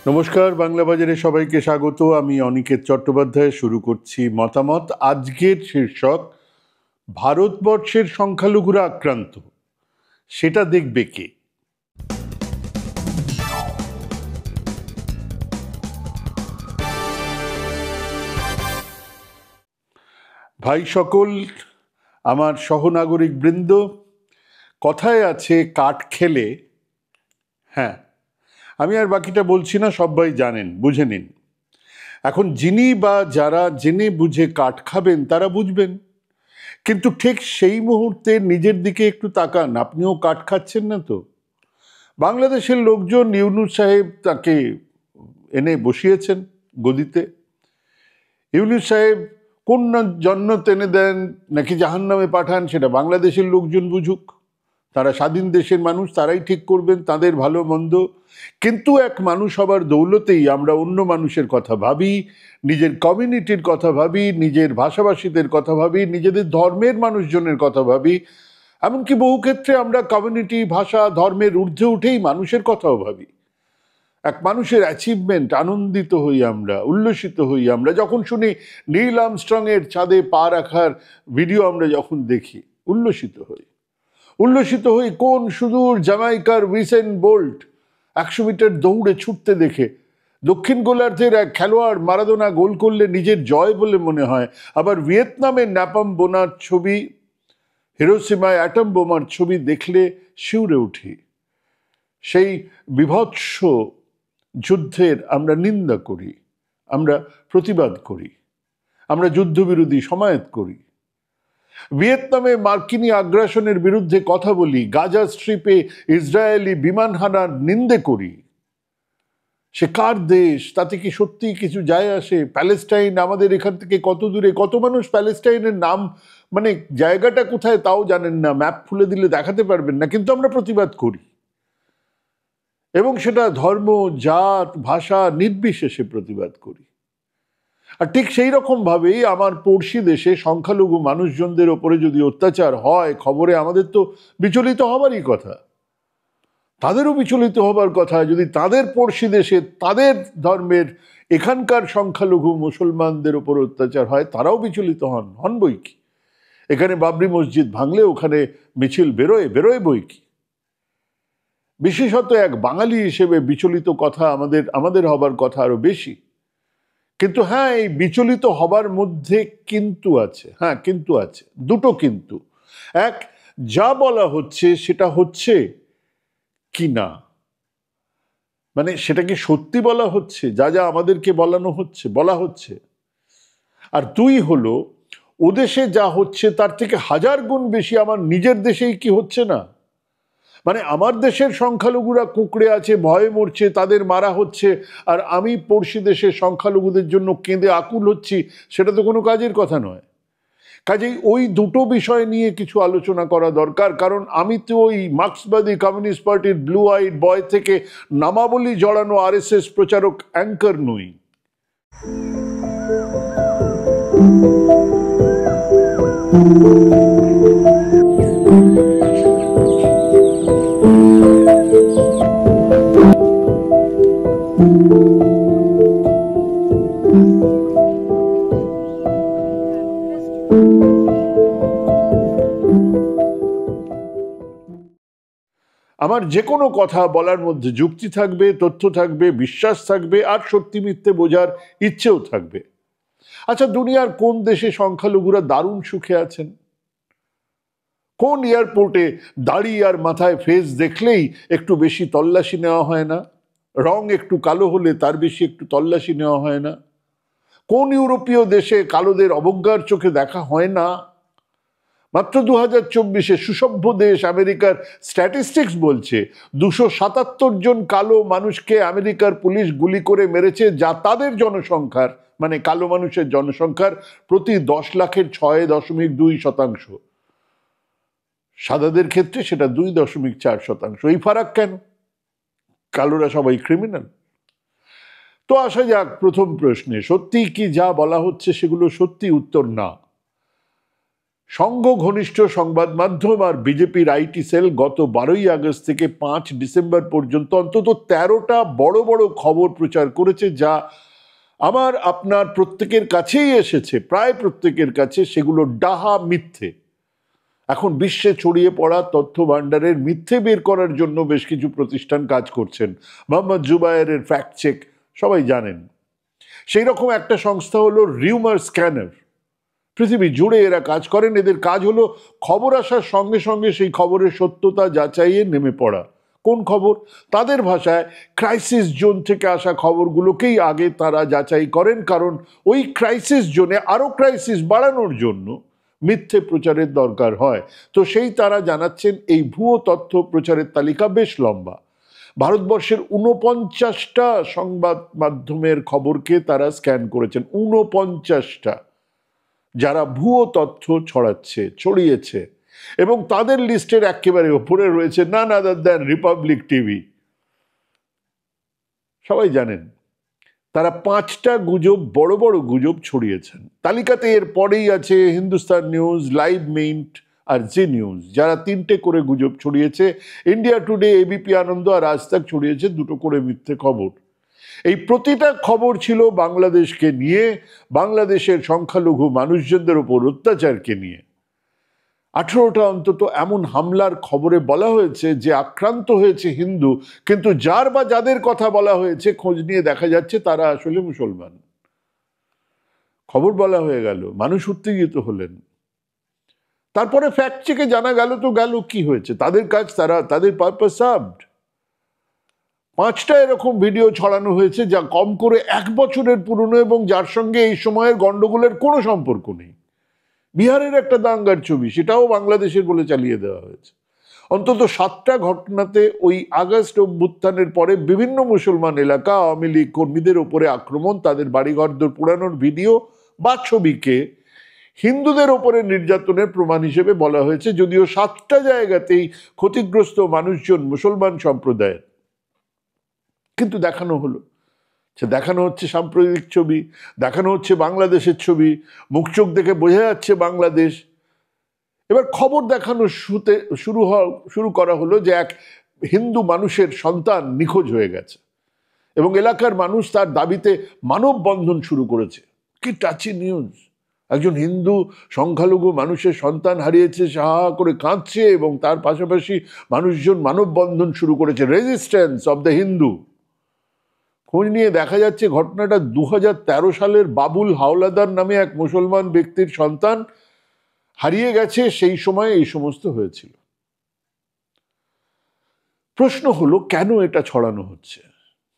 নমস্কার, বাংলা বাজারে সবাইকে স্বাগত। আমি অনিকেত চট্টোপাধ্যায়। শুরু করছি মতামত। আজকের শীর্ষক, ভারতবর্ষের সংখ্যালঘুরা আক্রান্ত, সেটা দেখবে কে? ভাই সকল, আমার সহনাগরিক বৃন্দ, কথায় আছে কাঠ খেলে, হ্যাঁ, আমি আর বাকিটা বলছি না, সবাই জানেন, বুঝে নিন। এখন যিনি বা যারা জেনে বুঝে কাঠ খাবেন তারা বুঝবেন, কিন্তু ঠিক সেই মুহূর্তে নিজের দিকে একটু তাকান, আপনিও কাঠ খাচ্ছেন না তো? বাংলাদেশের লোকজন ইউনূস সাহেব তাকে এনে বসিয়েছেন গদিতে। ইউনূস সাহেব কোন জন্নত এনে দেন নাকি জাহান্নামে পাঠান, সেটা বাংলাদেশের লোকজন বুঝুক। তারা স্বাধীন দেশের মানুষ, তারাই ঠিক করবেন তাদের ভালো মন্দ। কিন্তু এক মানুষ হবার দৌলতেই আমরা অন্য মানুষের কথা ভাবি, নিজের কমিউনিটির কথা ভাবি, নিজের ভাষাভাষীদের কথা ভাবি, নিজেদের ধর্মের মানুষজনের কথা ভাবি। এমনকি বহু ক্ষেত্রে আমরা কমিউনিটি, ভাষা, ধর্মের ঊর্ধ্বে উঠেই মানুষের কথাও ভাবি। এক মানুষের অ্যাচিভমেন্ট আনন্দিত হই আমরা, উল্লসিত হই আমরা যখন শুনি নীল আর্মস্ট্রং এর চাঁদে পা রাখার ভিডিও আমরা যখন দেখি, উল্লসিত হই। উল্লসিত হই কোন সুদূর জামাইকার উইসেন বোল্ট 100 মিটার দৌড়ে ছুটতে দেখে। দক্ষিণ গোলার্ধের এক খেলোয়াড় মারাদোনা গোল করলে নিজের জয় বলে মনে হয়। আবার ভিয়েতনামের ন্যাপাম বোনার ছবি, হিরোশিমায় অ্যাটম বোমার ছবি দেখলে শিউরে উঠি। সেই বীভৎস যুদ্ধের আমরা নিন্দা করি, আমরা প্রতিবাদ করি, আমরা যুদ্ধবিরোধী সমায়েত করি। ভিয়েতনামে মার্কিনী আগ্রাসনের বিরুদ্ধে কথা বলি, গাজা স্ট্রিপে ইসরায়েলি বিমান হানার নিন্দে করি। সে কার দেশ তাতে কি সত্যি কিছু যায় আসে? প্যালেস্টাইন আমাদের এখান থেকে কত দূরে, কত মানুষ প্যালেস্টাইনের নাম, মানে জায়গাটা কোথায় তাও জানেন না, ম্যাপ খুলে দিলে দেখাতে পারবেন না, কিন্তু আমরা প্রতিবাদ করি। এবং সেটা ধর্ম, জাত, ভাষা নির্বিশেষে প্রতিবাদ করি। আর ঠিক সেই রকম ভাবেই আমার পড়শি দেশে সংখ্যালঘু মানুষজনদের ওপরে যদি অত্যাচার হয়, খবরে আমাদের তো বিচলিত হবারই কথা। তাদেরও বিচলিত হবার কথা। যদি তাদের পড়শি দেশে তাদের ধর্মের এখানকার সংখ্যালঘু মুসলমানদের ওপর অত্যাচার হয়, তারাও বিচলিত হন বই কি। এখানে বাবরি মসজিদ ভাঙলে ওখানে মিছিল বেরোয় বই কি। বিশেষত এক বাঙালি হিসেবে বিচলিত কথা আমাদের হবার কথা আরো বেশি। কিন্তু হ্যাঁ, এই বিচলিত হবার মধ্যে কিন্তু আছে, হ্যাঁ কিন্তু আছে, দুটো কিন্তু। এক, যা বলা হচ্ছে সেটা হচ্ছে কি না, মানে সেটা কি সত্যি বলা হচ্ছে, যা যা আমাদেরকে বলা হচ্ছে। আর দুই হলো, ওদেশে যা হচ্ছে তার থেকে 1000 গুণ বেশি আমার নিজের দেশেই কি হচ্ছে না। মানে আমার দেশের সংখ্যালঘুরা কুঁকড়ে আছে, ভয়ে মরছে, তাদের মারা হচ্ছে, আর আমি পড়শি দেশের সংখ্যালঘুদের জন্য কেঁদে আকুল হচ্ছি, সেটা তো কোনো কাজের কথা নয়। কাজেই ওই দুটো বিষয় নিয়ে কিছু আলোচনা করা দরকার। কারণ আমি তো ওই মার্ক্সবাদী কমিউনিস্ট পার্টির ব্লু আইড বয় থেকে নামাবলী জড়ানো আরএসএস প্রচারক অ্যাঙ্কার নই। আমার যে কোনো কথা বলার মধ্যে যুক্তি থাকবে, তথ্য থাকবে, বিশ্বাস থাকবে, আর সত্যি মিথ্যে বোঝার ইচ্ছেও থাকবে। আচ্ছা, দুনিয়ার কোন দেশে সংখ্যালঘুরা দারুণ সুখে আছেন? কোন এয়ারপোর্টে দাড়ি আর মাথায় ফেস দেখলেই একটু বেশি তল্লাশি নেওয়া হয় না? রং একটু কালো হলে তার বেশি একটু তল্লাশি নেওয়া হয় না? কোন ইউরোপীয় দেশে কালোদের অবজ্ঞার চোখে দেখা হয় না? মাত্র 2024-এ সুসভ্য দেশ আমেরিকার স্ট্যাটিস্টিক্স বলছে 277 জন কালো মানুষকে আমেরিকার পুলিশ গুলি করে মেরেছে, যা তাদের জনসংখ্যার, মানে কালো মানুষের জনসংখ্যার প্রতি 10 লাখের 6.2%। সাদাদের ক্ষেত্রে সেটা 2.4%। এই ফারাক কেন? কালোরা সবাই ক্রিমিনাল? তো আসা যাক প্রথম প্রশ্নে, সত্যি কি যা বলা হচ্ছে সেগুলো সত্যি? উত্তর না। সংঘ ঘনিষ্ঠ সংবাদ মাধ্যম আর বিজেপির আইটি সেল গত 12ই আগস্ট থেকে 5 ডিসেম্বর পর্যন্ত অন্তত 13টা বড় বড় খবর প্রচার করেছে, যা আমার আপনার প্রত্যেকের কাছেই এসেছে, প্রায় প্রত্যেকের কাছে। সেগুলো ডাহা মিথ্যে। এখন বিশ্বে ছড়িয়ে পড়া তথ্য ভাণ্ডারের মিথ্যে বের করার জন্য বেশ কিছু প্রতিষ্ঠান কাজ করছেন। মোহাম্মদ জুবায়েরের ফ্যাক্ট চেক সবাই জানেন। সেই রকম একটা সংস্থা হলো রিউমার স্ক্যানার। পৃথিবী জুড়ে এরা কাজ করেন। এদের কাজ হলো খবর আসার সঙ্গে সঙ্গে সেই খবরের সত্যতা যাচাইয়ে নেমে পড়া। কোন খবর? তাদের ভাষায় ক্রাইসিস জোন থেকে আসা খবরগুলোকেই আগে তারা যাচাই করেন, কারণ ওই ক্রাইসিস জোনে আরও ক্রাইসিস বাড়ানোর জন্য মিথ্যে প্রচারের দরকার হয়। তো সেই তারা জানাচ্ছেন এই ভুয়ো তথ্য প্রচারের তালিকা বেশ লম্বা। ভারতবর্ষের 49টা সংবাদ মাধ্যমের খবরকে তারা স্ক্যান করেছেন। 49টা, যারা ভুয়ো তথ্য ছড়িয়েছে। এবং তাদের লিস্টের একেবারে ওপরে রয়েছে নান আদার দ্যান রিপাবলিক টিভি। সবাই জানেন তারা 5টা গুজব, বড় বড় গুজব ছড়িয়েছেন। তালিকাতে এর পরেই আছে হিন্দুস্তান নিউজ, লাইভ মিন্ট আর জি নিউজ, যারা 3টে করে গুজব ছড়িয়েছে। ইন্ডিয়া টুডে, এবিপি আনন্দ আর আজ তাক ছড়িয়েছে 2টো করে মিথ্যে খবর। এই প্রতিটা খবর ছিল বাংলাদেশকে নিয়ে, বাংলাদেশের সংখ্যালঘু মানুষজনদের উপর অত্যাচারকে নিয়ে। 18টা অন্তত এমন হামলার খবরে বলা হয়েছে যে আক্রান্ত হয়েছে হিন্দু, কিন্তু যার বা যাদের কথা বলা হয়েছে খোঁজ নিয়ে দেখা যাচ্ছে তারা আসলে মুসলমান। খবর বলা হয়ে গেল, মানুষ উত্তেজিত হলেন। তারপরে ফ্যাক্ট চেকে জানা গেল তো গেল, কি হয়েছে? তাদের কাজ, তাদের পারপাস সার্ভড। 5টা এরকম ভিডিও ছড়ানো হয়েছে যা কম করে 1 বছরের পুরনো এবং যার সঙ্গে এই সময়ের গন্ডগোলের কোনো সম্পর্ক নেই। বিহারের একটা দাঙ্গার ছবি, সেটাও বাংলাদেশের বলে চালিয়ে দেওয়া হয়েছে। অন্তত 7টা ঘটনাতে ওই আগস্ট অভ্যুত্থানের পরে বিভিন্ন মুসলমান এলাকা আওয়ামী লীগ কর্মীদের ওপরে আক্রমণ, তাদের বাড়িঘরদোর পোড়ানোর ভিডিও বা ছবিকে হিন্দুদের ওপরে নির্যাতনের প্রমাণ হিসেবে বলা হয়েছে, যদিও 7টা জায়গাতেই ক্ষতিগ্রস্ত মানুষজন মুসলমান সম্প্রদায়ের। কিন্তু দেখানো হচ্ছে সাম্প্রদায়িক ছবি, দেখানো হচ্ছে বাংলাদেশের ছবি, মুখ চোখ দেখে বোঝা যাচ্ছে বাংলাদেশ। এবার খবর দেখানো শুরু করা হলো যে এক হিন্দু মানুষের সন্তান নিখোঁজ হয়ে গেছে এবং এলাকার মানুষ তার দাবিতে মানববন্ধন শুরু করেছে। কি টাচি নিউজ! একজন হিন্দু সংখ্যালঘু মানুষের সন্তান হারিয়েছে, সাহা করে কাঁদছে, এবং তার পাশাপাশি মানুষজন মানববন্ধন শুরু করেছে, রেজিস্ট্যান্স অব দ্য হিন্দু। খোঁজ নিয়ে দেখা যাচ্ছে ঘটনাটা 2013 সালের বাবুল হাওলাদার নামে এক মুসলমান ব্যক্তির সন্তান হারিয়ে গেছে। সেই সময় এই সমস্ত হয়েছিল। প্রশ্ন হলো, কেন এটা ছড়ানো হচ্ছে?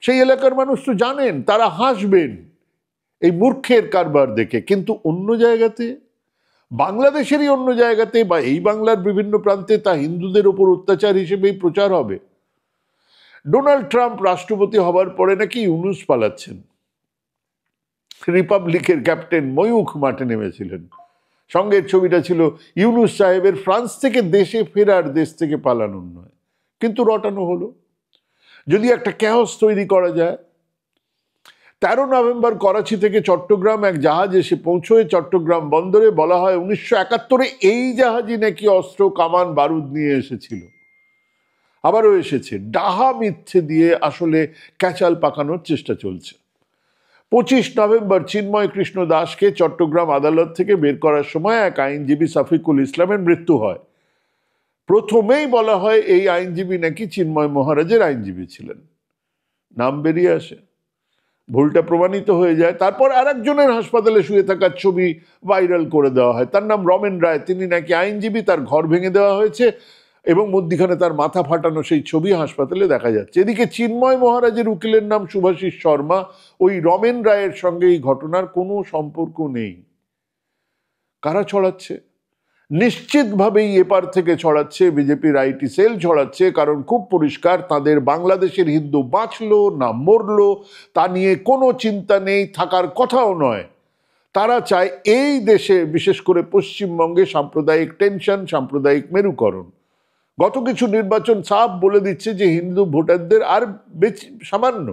সেই এলাকার মানুষ তো জানেন, তারা হাসবেন এই মূর্খের কারবার দেখে। কিন্তু অন্য জায়গাতে, বাংলাদেশেরই অন্য জায়গাতে বা এই বাংলার বিভিন্ন প্রান্তে তা হিন্দুদের ওপর অত্যাচার হিসেবেই প্রচার হবে। ডোনাল্ড ট্রাম্প রাষ্ট্রপতি হবার পরে নাকি ইউনুস পালাচ্ছেন। রিপাবলিকের ক্যাপ্টেন ময়ূখ মাঠে নেমেছিলেন। সঙ্গের ছবিটা ছিল ইউনুস সাহেবের ফ্রান্স থেকে দেশে ফেরার, দেশ থেকে পালানোর নয়। কিন্তু রটানো হলো। যদি একটা ক্যাওস তৈরি করা যায়। 13 নভেম্বর করাচি থেকে চট্টগ্রাম এক জাহাজ এসে পৌঁছয় চট্টগ্রাম বন্দরে। বলা হয় 1971-এ এই জাহাজই নাকি অস্ত্র, কামান, বারুদ নিয়ে এসেছিল। আবারও এসেছে। ডাহা মিথ্যে দিয়ে আসলে ক্যাচাল পাকানোর চেষ্টা চলছে। 25 নভেম্বর চিন্ময় কৃষ্ণ দাসকে চট্টগ্রাম আদালত থেকে বের করার সময় এক আইনজীবী শফিকুল ইসলামের মৃত্যু হয়। প্রথমেই বলা হয় এই আইনজীবী নাকি চিন্ময় মহারাজের আইনজীবী ছিলেন। নাম বেরিয়ে আসে, ভুলটা প্রমাণিত হয়ে যায়। তারপর আরেকজনের হাসপাতালে শুয়ে থাকার ছবি ভাইরাল করে দেওয়া হয়। তার নাম রমেন রায়, তিনি নাকি আইনজীবী। তার ঘর ভেঙে দেওয়া হয়েছে এবং মধ্যিখানে তার মাথা ফাটানো সেই ছবি হাসপাতালে দেখা যাচ্ছে। এদিকে চিন্ময় মহারাজের উকিলের নাম শুভাশিস শর্মা। ওই রমেন রায়ের সঙ্গে এই ঘটনার কোনো সম্পর্ক নেই। কারা ছড়াচ্ছে? নিশ্চিতভাবেই এপার থেকে ছড়াচ্ছে বিজেপির আইটি সেল ছড়াচ্ছে, কারণ খুব পরিষ্কার তাদের বাংলাদেশের হিন্দু বাঁচলো না মরলো তা নিয়ে কোনো চিন্তা নেই, থাকার কথাও নয়। তারা চায় এই দেশে, বিশেষ করে পশ্চিমবঙ্গে, সাম্প্রদায়িক টেনশন, সাম্প্রদায়িক মেরুকরণ। গত কিছু নির্বাচন সাফ বলে দিচ্ছে যে হিন্দু ভোটারদের আর সামান্য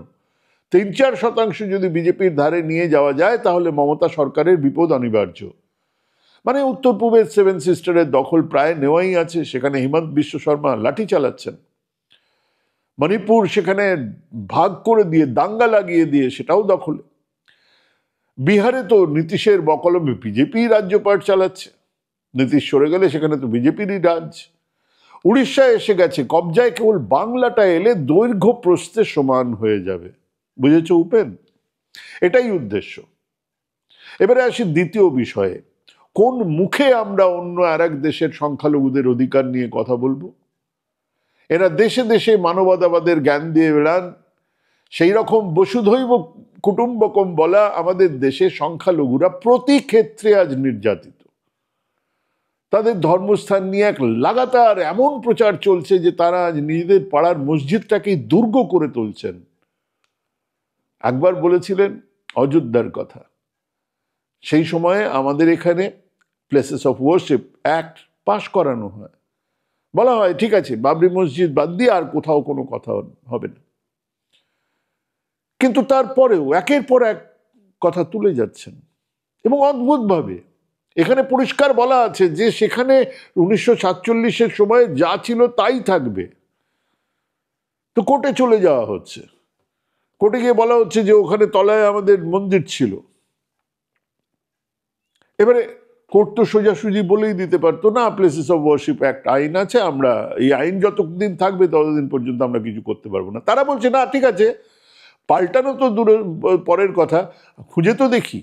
3-4% যদি বিজেপির ধারে নিয়ে যাওয়া যায় তাহলে মমতা সরকারের বিপদ অনিবার্য। মানে উত্তর পূবের 7 সিস্টারের দখল প্রায় নেওয়াই আছে, সেখানে হিমন্ত বিশ্ব শর্মা লাঠি চালাচ্ছেন। মণিপুর সেখানে ভাগ করে দিয়ে, দাঙ্গা লাগিয়ে দিয়ে সেটাও দখলে। বিহারে তো নীতিশের বকলমে বিজেপি রাজ্যপাট চালাচ্ছে, নীতিশ সরে গেলে সেখানে তো বিজেপিরই রাজ। উড়িষ্যায় এসে গেছে কবজায়, কেবল বাংলাটা এলে দৈর্ঘ্য প্রস্থে সমান হয়ে যাবে। বুঝেছ উপেন? এটাই উদ্দেশ্য। এবারে আসি দ্বিতীয় বিষয়ে, কোন মুখে আমরা অন্য আর এক দেশের সংখ্যালঘুদের অধিকার নিয়ে কথা বলবো? এরা দেশে দেশে মানবতাবাদের জ্ঞান দিয়ে বেড়ান, সেই রকম বসুধৈব কুটুম্বকম বলা আমাদের দেশে সংখ্যালঘুরা প্রতি ক্ষেত্রে আজ নির্যাতিত। তাদের ধর্মস্থান নিয়ে এক লাগাতার এমন প্রচার চলছে যে তারা আজ নিজেদের পাড়ার মসজিদটাকেই দুর্গ করে তুলছেন। একবার বলেছিলেন অযোধ্যার কথা, সেই সময়ে আমাদের এখানে প্লেসেস অফ ওয়ার্শিপ অ্যাক্ট পাশ করানো হয়, বলা হয় ঠিক আছে বাবরি মসজিদ বাদ দিয়ে আর কোথাও কোনো কথা হবে না, কিন্তু তারপরেও একের পর এক কথা তুলে যাচ্ছেন। এবং অদ্ভুতভাবে এখানে পরিষ্কার বলা আছে যে সেখানে 1947-এর সময় যা ছিল তাই থাকবে। তো কোর্টে চলে যাওয়া হচ্ছে, কোর্টে গিয়ে বলা হচ্ছে যে ওখানে তলায় আমাদের মন্দির ছিল। এবারে কোর্ট তো সোজাসুজি বলেই দিতে পারতো না, প্লেসেস অফ ওয়ার্শিপ অ্যাক্ট আইন আছে, আমরা এই আইন যতদিন থাকবে ততদিন পর্যন্ত আমরা কিছু করতে পারবো না। তারা বলছে না ঠিক আছে, পাল্টানো তো দূরের পরের কথা, খুঁজে তো দেখি,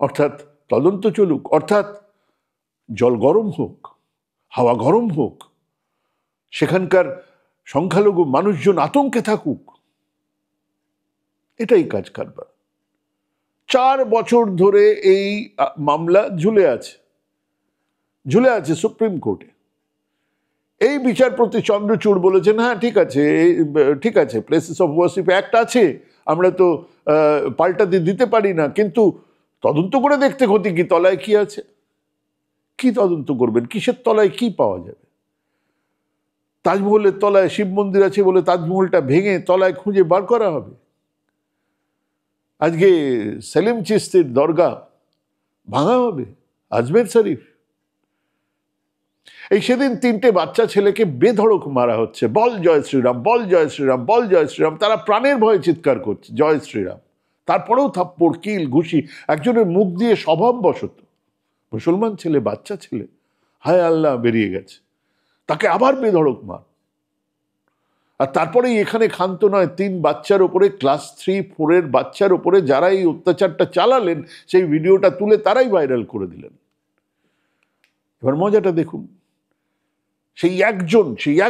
অর্থাৎ তদন্ত চলুক, অর্থাৎ জল গরম হোক, হাওয়া গরম হোক, সেখানকার সংখ্যালঘু মানুষজন আতঙ্কে থাকুক, এটাই কাজ কারবার। 4 বছর ধরে এই মামলা ঝুলে আছে সুপ্রিম কোর্টে। এই বিচারপতি চন্দ্রচূড় বলেছেন হ্যাঁ ঠিক আছে প্লেসেস অফ ওয়ার্শিপ অ্যাক্ট আছে, আমরা তো পাল্টাতে দিতে পারি না, কিন্তু তদন্ত করে দেখতে ক্ষতি কি, তলায় কি আছে? কি তদন্ত করবেন? কিসের তলায় কি পাওয়া যাবে? তাজমহলের তলায় শিব মন্দির আছে বলে তাজমহলটা ভেঙে তলায় খুঁজে বার করা হবে? আজকে সেলিম চিশতির দরগা ভাঙা হবে, আজমের শরীফ। এই সেদিন 3টে বাচ্চা ছেলেকে বেধড়ক মারা হচ্ছে, বল জয় শ্রীরাম, বল জয় শ্রীরাম, বল জয় শ্রীরাম, তারা প্রাণের ভয়ে চিৎকার করছে জয় শ্রীরাম, তারপরেও থাপ্পড় কিল ঘুষি একজনের মুখ দিয়ে স্বভাববশত, মুসলমান ছেলে, বাচ্চা ছেলে, হায় আল্লাহ বেরিয়ে গেছে, তাকে আবার বেধড়ক মার। আর তারপরেই এখানে ক্ষান্ত নয়, 3 বাচ্চার ওপরে, ক্লাস 3-4 বাচ্চার ওপরে যারা এই অত্যাচারটা চালালেন সেই ভিডিওটা তুলে তারাই ভাইরাল করে দিলেন। এবার মজাটা দেখুন, সেই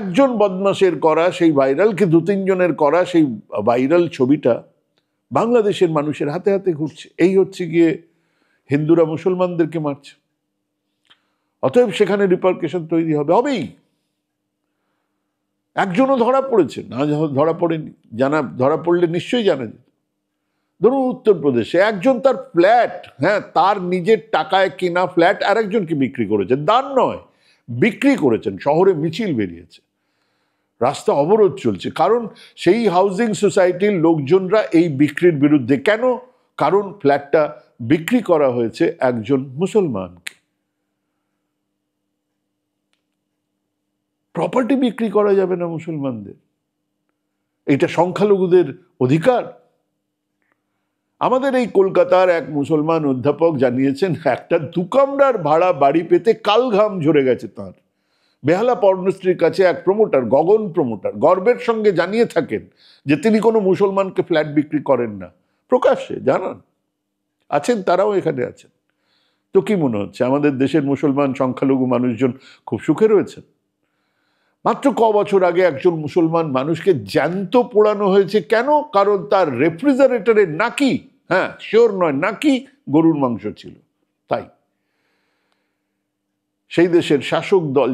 একজন বদমাশের করা সেই ভাইরালকে 2-3 জনের করা সেই ভাইরাল ছবিটা বাংলাদেশের মানুষের হাতে হাতে ঘুরছে। এই হচ্ছে গিয়ে হিন্দুরা মুসলমানদেরকে মারছে, অতএব সেখানে রিপারকেশন তৈরি হবেই। একজনও ধরা পড়েছে না, ধরা পড়েনি, ধরা পড়লে নিশ্চয়ই জানা যেত। ধরুন উত্তরপ্রদেশে একজন তার ফ্ল্যাট, হ্যাঁ তার নিজের টাকায় কেনা ফ্ল্যাট আর একজনকে বিক্রি করেছেন, দান নয় বিক্রি করেছেন, শহরে মিছিল বেরিয়েছে, রাস্তা অবরোধ চলছে, কারণ সেই হাউজিং সোসাইটির লোকজনরা এই বিক্রির বিরুদ্ধে। কেন? কারণ ফ্ল্যাটটা বিক্রি করা হয়েছে একজন মুসলমানকে। প্রপার্টি বিক্রি করা যাবে না মুসলমানদের, এটা সংখ্যালঘুদের অধিকার। আমাদের এই কলকাতার এক মুসলমান অধ্যাপক জানিয়েছেন একটা 2 কামরার ভাড়া বাড়ি পেতে কালঘাম ঝরে গেছে তার। বেহালা পর্ণশ্রীর কাছে এক প্রমোটার, গগন প্রমোটার, গর্বের সঙ্গে জানিয়ে থাকেন যে তিনি কোনো মুসলমানকে ফ্ল্যাট বিক্রি করেন না, প্রকাশ্যে জানান। আছেন, তারাও এখানে আছেন। তো কি মনে হচ্ছে আমাদের দেশের মুসলমান সংখ্যালঘু মানুষজন খুব সুখে রয়েছেন? মাত্র বছর আগে একজন মুসলমান মানুষকে জ্যান্ত পোড়ানো হয়েছে। কেন? কারণ তার রেফ্রিজারেটরে নাকি, হ্যাঁ শিওর নয়, নাকি গরুর মাংস ছিল। তাই সেই দেশের শাসক দল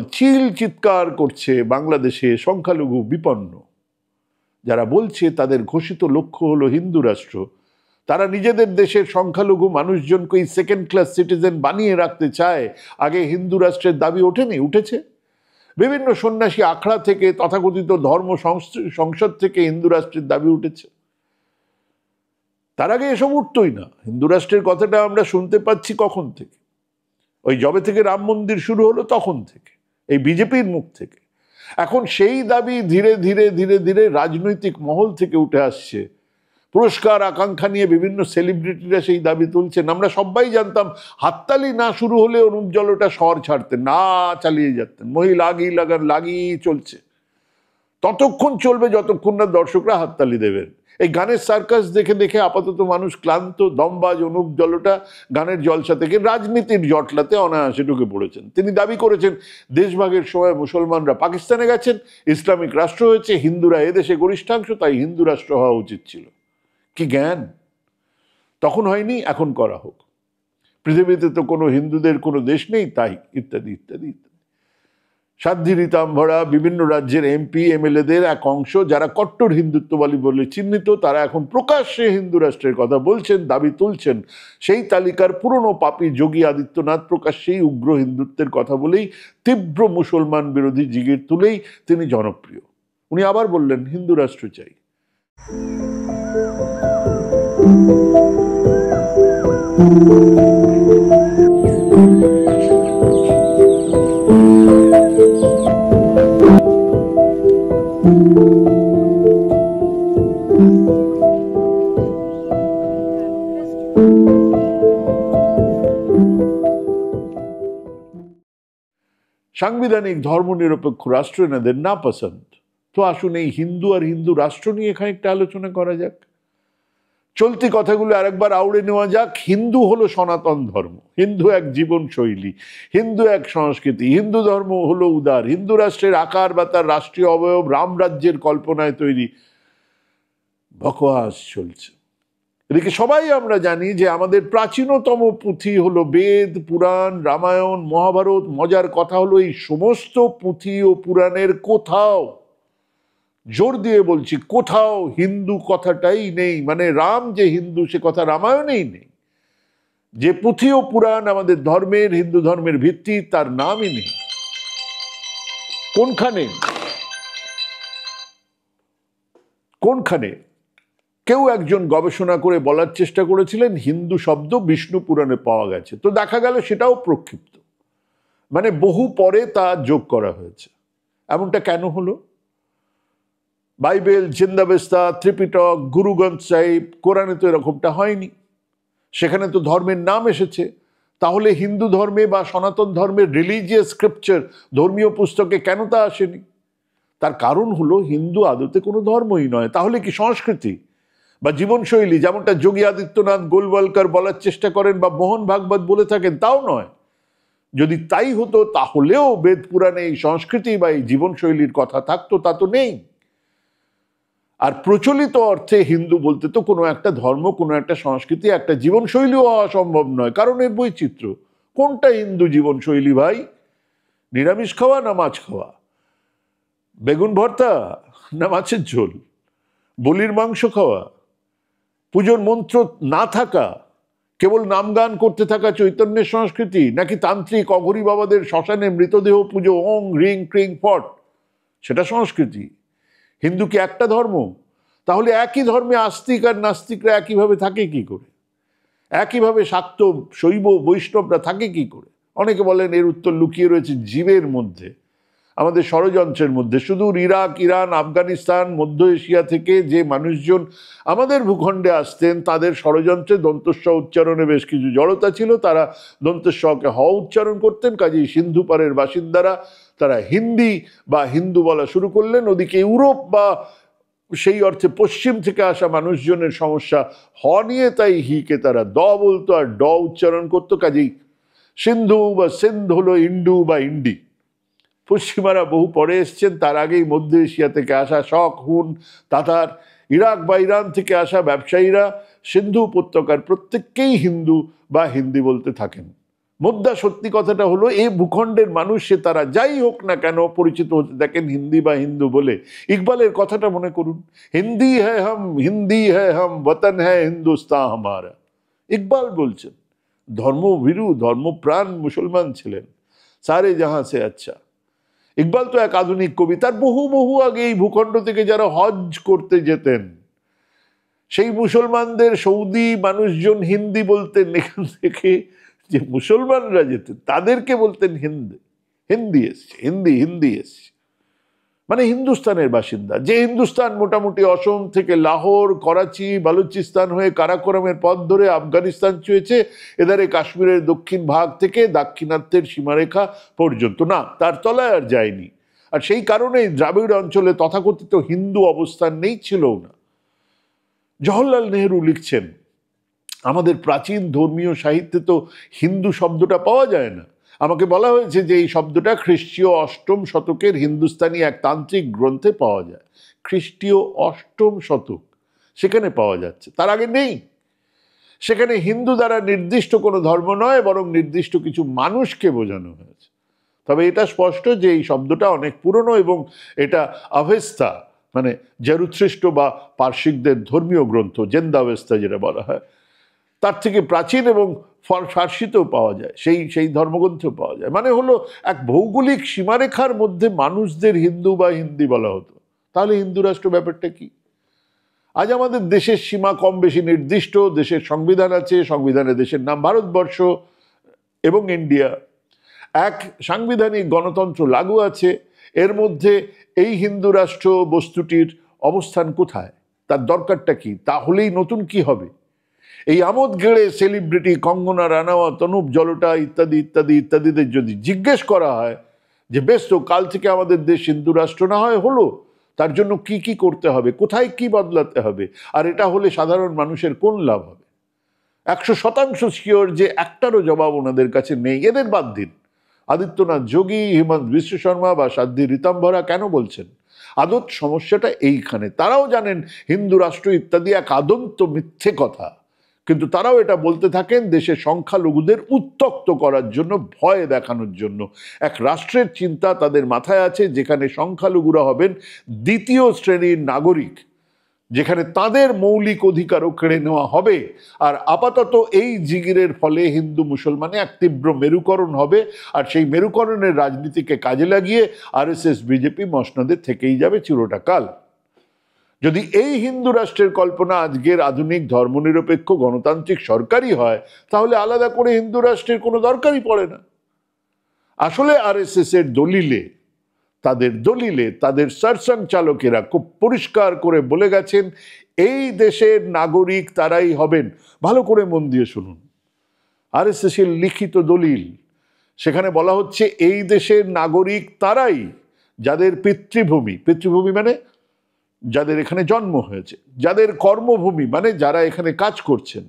চিৎকার করছে বাংলাদেশে সংখ্যালঘু বিপন্ন। যারা বলছে তাদের ঘোষিত লক্ষ্য হলো হিন্দু রাষ্ট্র, তারা নিজেদের দেশের সংখ্যালঘু মানুষজনকে সেকেন্ড ক্লাস সিটিজেন বানিয়ে রাখতে চায়। আগে হিন্দু রাষ্ট্রের দাবি ওঠেনি? উঠেছে। বিভিন্ন সন্ন্যাসী আখড়া থেকে, তথাকথিত ধর্ম সংসদ থেকে হিন্দু রাষ্ট্রের দাবি উঠেছে। তার আগে এসব উঠতই না। হিন্দু রাষ্ট্রের কথাটা আমরা শুনতে পাচ্ছি কখন থেকে? ওই যবে থেকে রাম মন্দির শুরু হলো তখন থেকে, এই বিজেপির মুখ থেকে। এখন সেই দাবি ধীরে ধীরে ধীরে ধীরে রাজনৈতিক মহল থেকে উঠে আসছে। পুরস্কার আকাঙ্ক্ষা নিয়ে বিভিন্ন সেলিব্রিটিরা সেই দাবি তুলছেন। আমরা সবাই জানতাম হাততালি না শুরু হলে অনুপ জলোটা শহর ছাড়তেন না, চালিয়ে যেতেন, মহিলা লাগিয়ে চলছে। ততক্ষণ চলবে যতক্ষণ না দর্শকরা হাততালি দেবেন। এই গানের সার্কাস দেখে দেখে আপাতত মানুষ ক্লান্ত। দমবাজ অনুপ জলোটা গানের জলসা থেকে রাজনীতির জটলাতে অনায়াসে ঢুকে পড়েছেন। তিনি দাবি করেছেন দেশভাগের সময় মুসলমানরা পাকিস্তানে গেছেন, ইসলামিক রাষ্ট্র হয়েছে, হিন্দুরা এদেশে গরিষ্ঠাংশ, তাই হিন্দু রাষ্ট্র হওয়া উচিত ছিল। কি জ্ঞান! তখন হয়নি, এখন করা হোক। পৃথিবীতে তো কোনো হিন্দুদের কোনো দেশ নেই, তাই ইত্যাদি ইত্যাদি ইত্যাদি। সাধ্বী রীতাম্ভরা, বিভিন্ন রাজ্যের এমপি এমএলএদের এক অংশ যারা কট্টর হিন্দুত্ববাদী বলে চিহ্নিত, তারা এখন প্রকাশ্যে হিন্দু রাষ্ট্রের কথা বলছেন, দাবি তুলছেন। সেই তালিকার পুরনো পাপী যোগী আদিত্যনাথ প্রকাশ্যেই উগ্র হিন্দুত্বের কথা বলেই, তীব্র মুসলমান বিরোধী জিগির তুলেই তিনি জনপ্রিয়। উনি আবার বললেন হিন্দু রাষ্ট্র চাই। সাংবিধানিক ধর্মনিরপেক্ষ রাষ্ট্র এনাদের না পছন্দ। তো আসুন এই হিন্দু আর হিন্দু রাষ্ট্র নিয়ে খানিকটা আলোচনা করা যাক। চলতি কথাগুলো আরেকবার আউড়ে নেওয়া যাক। হিন্দু হলো সনাতন ধর্ম, হিন্দু এক জীবনশৈলী, হিন্দু এক সংস্কৃতি, হিন্দু ধর্ম হলো উদার, হিন্দু রাষ্ট্রের আকার বা তার রাষ্ট্রীয় অবয়ব রামরাজ্যের কল্পনায় তৈরি। বকওয়াস চলছে। এদিকে সবাই আমরা জানি যে আমাদের প্রাচীনতম পুঁথি হলো বেদ, পুরাণ, রামায়ণ, মহাভারত। মজার কথা হলো এই সমস্ত পুঁথি ও পুরাণের কোথাও, জোর দিয়ে বলছি কোথাও, হিন্দু কথাটাই নেই। মানে রাম যে হিন্দু সে কথা রামায়ণেই নেই। যে পুঁথি ও পুরাণ আমাদের ধর্মের, হিন্দু ধর্মের ভিত্তি, তার নামই নেই। কোনখানে কোনখানে কেউ একজন গবেষণা করে বলার চেষ্টা করেছিলেন হিন্দু শব্দ বিষ্ণু পুরাণে পাওয়া গেছে, তো দেখা গেল সেটাও প্রক্ষিপ্ত, মানে বহু পরে তা যোগ করা হয়েছে। এমনটা কেন হলো? বাইবেল, জিন্দাবেস্তা, ত্রিপিটক, গুরু গ্রন্থ সাহিব, কোরআনে তো এরকমটা হয়নি। সেখানে তো ধর্মের নাম এসেছে। তাহলে হিন্দু ধর্মে বা সনাতন ধর্মের রিলিজিয়াস স্ক্রিপচার, ধর্মীয় পুস্তকে কেন তা আসেনি? তার কারণ হলো হিন্দু আদতে কোনো ধর্মই নয়। তাহলে কি সংস্কৃতি বা জীবনশৈলী, যেমনটা যোগী আদিত্যনাথ গোলওয়ালকর বলার চেষ্টা করেন বা মোহন ভাগবত বলে থাকেন, তাও নয়। যদি তাই হতো তাহলেও বেদ পুরাণে এই সংস্কৃতি বা এই জীবনশৈলীর কথা থাকতো, তা তো নেই। আর প্রচলিত অর্থে হিন্দু বলতে তো কোনো একটা ধর্ম, কোনো একটা সংস্কৃতি, একটা জীবনশৈলীও হওয়া সম্ভব নয়, কারণ এর বৈচিত্র্য। কোনটা হিন্দু জীবনশৈলী ভাই? নিরামিষ খাওয়া না মাছ খাওয়া? বেগুন ভর্তা না মাছের ঝোল? বলির মাংস খাওয়া? পুজোর মন্ত্র না থাকা? কেবল নামগান করতে থাকা চৈতন্যের সংস্কৃতি? নাকি তান্ত্রিক অঘরী বাবাদের শ্মশানে মৃতদেহ পুজো, ওং রিং ক্রিং ফট, সেটা সংস্কৃতি? হিন্দু কি একটা ধর্ম? তাহলে একই ধর্মে আস্তিক আর নাস্তিকরা একইভাবে থাকে কি করে? একইভাবে শাক্ত, শৈব, বৈষ্ণবরা থাকে কি করে? অনেকে বলেন এর উত্তর লুকিয়ে রয়েছে জীবের মধ্যে, আমাদের ষড়যন্ত্রের মধ্যে। সুদূর ইরাক, ইরান, আফগানিস্তান, মধ্য এশিয়া থেকে যে মানুষজন আমাদের ভূখণ্ডে আসতেন, তাদের ষড়যন্ত্রে দন্তস্ব উচ্চারণে বেশ কিছু জড়তা ছিল। তারা দন্তস্বকে হ উচ্চারণ করতেন, কাজেই সিন্ধু পারের বাসিন্দারা তারা হিন্দি বা হিন্দু বলা শুরু করলেন। ওদিকে ইউরোপ বা সেই অর্থে পশ্চিম থেকে আসা মানুষজনের সমস্যা হ নিয়ে, তাই হিকে তারা দ বলতো আর ড উচ্চারণ করতো। কাজেই সিন্ধু বা সিন্ধ হলো ইন্ডু বা ইন্ডি। পশ্চিমারা বহু পরে এসছেন, তার আগেই মধ্য এশিয়া থেকে আসা শক, হুন, তাতার, ইরাক বা ইরান থেকে আসা ব্যবসায়ীরা সিন্ধু উপত্যকার প্রত্যেককেই হিন্দু বা হিন্দি বলতে থাকেন। মুদ্রা সত্যি কথাটা হলো এই ভূখণ্ডের মানুষ, সে তারা যাই হোক না কেন, পরিচিত হতে দেখেন হিন্দি বা হিন্দু বলে। ইকবালের কথাটা মনে করুন, হিন্দি হ্যায় হাম বতন হ্যায় হিন্দুস্তান হামারা। ইকবাল বলছেন, ধর্মভীরু ধর্মপ্রাণ মুসলমান ছিলেন, সারে জাহাঁ সে আচ্ছা। ইকবাল তো এক আধুনিক কবি। তার বহু বহু আগে এই ভূখণ্ড থেকে যারা হজ করতে যেতেন, সেই মুসলমানদের সৌদি মানুষজন হিন্দি বলতেন। এখান থেকে যে মুসলমানরা যেতেন তাদেরকে বলতেন হিন্দি, হিন্দি এসছে, হিন্দি হিন্দি এসছে, মানে হিন্দুস্তানের বাসিন্দা। যে হিন্দুস্তান মোটামুটি অসম থেকে লাহোর, করাচি, বালুচিস্তান হয়ে কারাকোরামের পথ ধরে আফগানিস্তান ছুঁয়েছে, এধারে কাশ্মীরের দক্ষিণ ভাগ থেকে দাক্ষিণাত্যের সীমারেখা পর্যন্ত, না তার তলায় আর যায়নি। আর সেই কারণেই দ্রাবিড় অঞ্চলে তথাকথিত হিন্দু অবস্থান নেই, ছিল না। জওহরলাল নেহরু লিখছেন, আমাদের প্রাচীন ধর্মীয় সাহিত্যে তো হিন্দু শব্দটা পাওয়া যায় না। আমাকে বলা হয়েছে যে এই শব্দটা খ্রিস্টীয় 8ম শতকের হিন্দুস্তানি এক তান্ত্রিক গ্রন্থে পাওয়া যায়। খ্রিস্টীয় 8ম শতক, সেখানে পাওয়া যাচ্ছে, তার আগে নেই। সেখানে হিন্দু দ্বারা নির্দিষ্ট কোনো ধর্ম নয়, বরং নির্দিষ্ট কিছু মানুষকে বোঝানো হয়েছে। তবে এটা স্পষ্ট যে এই শব্দটা অনেক পুরনো এবং এটা আভেস্তা, মানে জেরুথ্রিষ্ট বা পার্সিকদের ধর্মীয় গ্রন্থ, জেন্দাভেস্তা যেটা বলা হয়, তার থেকে প্রাচীন এবং ফার্সিতেও পাওয়া যায়, সেই ধর্মগ্রন্থেও পাওয়া যায়। মানে হলো এক ভৌগোলিক সীমারেখার মধ্যে মানুষদের হিন্দু বা হিন্দি বলা হতো। তাহলে হিন্দু রাষ্ট্র ব্যাপারটা কি? আজ আমাদের দেশের সীমা কম বেশি নির্দিষ্ট, দেশের সংবিধান আছে, সংবিধানে দেশের নাম ভারতবর্ষ এবং ইন্ডিয়া, এক সাংবিধানিক গণতন্ত্র লাগু আছে। এর মধ্যে এই হিন্দু রাষ্ট্র বস্তুটির অবস্থান কোথায়, তার দরকারটা কি, তাহলেই নতুন কি হবে? এই আমোদ গেড়ে সেলিব্রিটি কঙ্গনা রানাওয়াত, অনুপ জলোটা ইত্যাদি ইত্যাদি ইত্যাদিদের যদি জিজ্ঞেস করা হয় যে বেশ তো কাল থেকে আমাদের দেশ হিন্দু রাষ্ট্র না হয় হলো, তার জন্য কি কি করতে হবে, কোথায় কি বদলাতে হবে, আর এটা হলে সাধারণ মানুষের কোন লাভ হবে, 100% শিওর যে একটারও জবাব ওনাদের কাছে নেই। এদের বাদ দিন, আদিত্যনাথ যোগী, হিমন্ত বিশ্ব শর্মা বা সাধ্বী রীতাম্বরা কেন বলছেন? আদত সমস্যাটা এইখানে। তারাও জানেন হিন্দু রাষ্ট্র ইত্যাদি এক আদন্ত মিথ্যে কথা, কিন্তু তারাও এটা বলতে থাকেন দেশের সংখ্যালঘুদের উত্তক্ত করার জন্য, ভয় দেখানোর জন্য। এক রাষ্ট্রের চিন্তা তাদের মাথায় আছে যেখানে সংখ্যালঘুরা হবেন দ্বিতীয় শ্রেণীর নাগরিক, যেখানে তাদের মৌলিক অধিকারও কেড়ে নেওয়া হবে। আর আপাতত এই জিগিরের ফলে হিন্দু মুসলমানে এক তীব্র মেরুকরণ হবে, আর সেই মেরুকরণের রাজনীতিকে কাজে লাগিয়ে আরএসএস বিজেপি মসনদে থেকেই যাবে চিরটা কাল। যদি এই হিন্দু রাষ্ট্রের কল্পনা আজকের আধুনিক ধর্মনিরপেক্ষ গণতান্ত্রিক সরকারই হয়, তাহলে আলাদা করে হিন্দু রাষ্ট্রের কোনো দরকারই পড়ে না। আসলে আরএসএস এর দলিলে, তাদের সরসংচালকেরা খুব পরিষ্কার করে বলে গেছেন এই দেশের নাগরিক তারাই হবেন। ভালো করে মন দিয়ে শুনুন, আরএসএস এর লিখিত দলিল, সেখানে বলা হচ্ছে এই দেশের নাগরিক তারাই যাদের পিতৃভূমি মানে যাদের এখানে জন্ম হয়েছে, যাদের কর্মভূমি মানে যারা এখানে কাজ করছেন।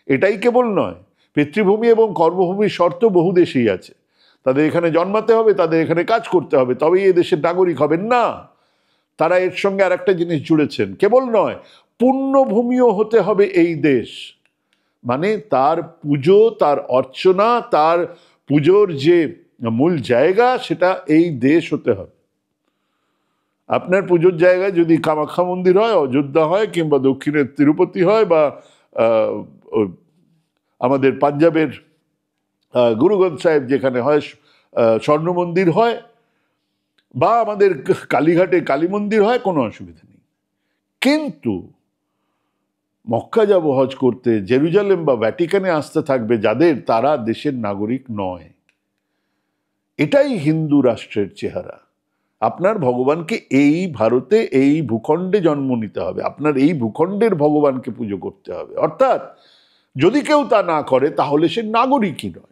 এটাই কেবল নয়, পিতৃভূমি এবং কর্মভূমির শর্ত বহু দেশেই আছে। তাদের এখানে জন্মাতে হবে, তাদের এখানে কাজ করতে হবে, তবেই এই দেশের নাগরিক হবেন না। তারা এর সঙ্গে আর একটা জিনিস জুড়েছেন, কেবল নয়, পুণ্যভূমিও হতে হবে এই দেশ। মানে তার পুজো, তার অর্চনা, তার পুজোর যে মূল জায়গা, সেটা এই দেশ হতে হবে। আপনার পুজোর জায়গায় যদি কামাখ্যা মন্দির হয়, অযোধ্যা হয়, কিংবা দক্ষিণের তিরুপতি হয়, বা আমাদের পাঞ্জাবের গুরুগঞ্জ সাহেব যেখানে হয় স্বর্ণ মন্দির হয়, বা আমাদের কালীঘাটে কালী মন্দির হয়, কোনো অসুবিধা নেই। কিন্তু মক্কা যাব হজ করতে, জেরুজালেম বা ভ্যাটিকানে আসতে থাকবে যাদের, তারা দেশের নাগরিক নয়। এটাই হিন্দু রাষ্ট্রের চেহারা। আপনার ভগবানকে এই ভারতে, এই ভূখণ্ডে জন্ম নিতে হবে, আপনার এই ভূখণ্ডের ভগবানকে পুজো করতে হবে। অর্থাৎ যদি কেউ তা না করে তাহলে সে নাগরিকই নয়।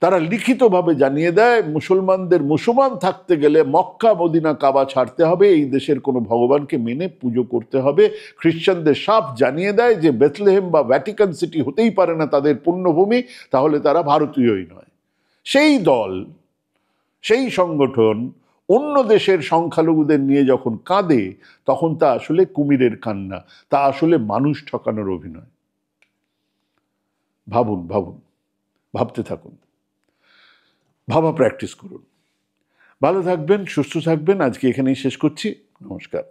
তারা লিখিতভাবে জানিয়ে দেয় মুসলমানদের মুসলমান থাকতে গেলে মক্কা, মদিনা, কাবা ছাড়তে হবে, এই দেশের কোনো ভগবানকে মেনে পুজো করতে হবে। খ্রিস্টানদের সাফ জানিয়ে দেয় যে বেথলেহেম বা ভ্যাটিকান সিটি হতেই পারে না তাদের পুণ্যভূমি, তাহলে তারা ভারতীয়ই নয়। সেই দল, সেই সংগঠন অন্য দেশের সংখ্যালঘুদের নিয়ে যখন কাঁদে, তখন তা আসলে কুমিরের কান্না, তা আসলে মানুষ ঠকানোর অভিনয়। ভাবুন, ভাবতে থাকুন, ভাবা প্র্যাকটিস করুন। ভালো থাকবেন, সুস্থ থাকবেন। আজকে এখানেই শেষ করছি। নমস্কার।